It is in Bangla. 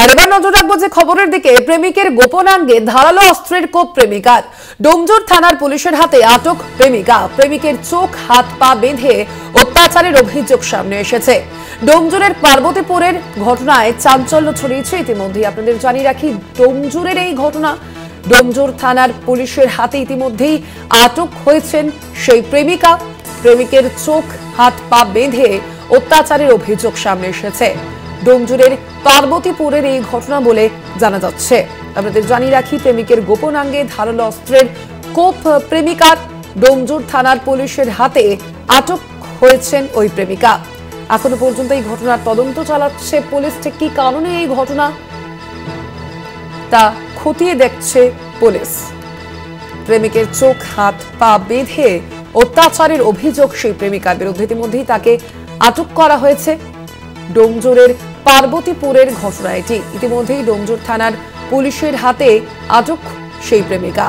আর এবার নজর রাখবো যে খবরের দিকে। প্রেমিকের গোপনাঙ্গে ধারালো অস্ত্রের কোপ প্রেমিকার। ডোমজুর থানার পুলিশের হাতে আটক প্রেমিকা। প্রেমিকের চোখ হাত পা বেঁধে অত্যাচারের অভিযোগ সামনে এসেছে। ডোমজুরের পার্বতীপুরের ঘটনায় চাঞ্চল্য ছড়িয়েছে ইতিমধ্যেই। আপনাদের জানিয়ে রাখি, ডোমজুরের এই ঘটনা, ডোমজুর থানার পুলিশের হাতে ইতিমধ্যেই আটক হয়েছেন সেই প্রেমিকা। প্রেমিকের চোখ হাত পা বেঁধে অত্যাচারের অভিযোগ সামনে এসেছে। ডোমজুরের পার্বতীপুরের এই ঘটনা বলে জানা যাচ্ছে। আপনাদের জানিয়ে রাখি, প্রেমিকের গোপনাঙ্গে ধারালো অস্ত্রের কোপ প্রেমিকার। ডোমজুর থানার পুলিশের হাতে আটক হয়েছেন ওই প্রেমিকা। এখনো পর্যন্ত এই ঘটনার তদন্ত চালাচ্ছে পুলিশ। ঠিক কি কারণে এই ঘটনা তা খতিয়ে দেখছে পুলিশ। প্রেমিকের চোখ হাত পা বেঁধে অত্যাচারের অভিযোগ সেই প্রেমিকার বিরুদ্ধে। ইতিমধ্যেই তাকে আটক করা হয়েছে। ডোমজুরের পার্বতীপুরের ঘটনা এটি। ইতিমধ্যেই ডোমজুর থানার পুলিশের হাতে আটক সেই প্রেমিকা।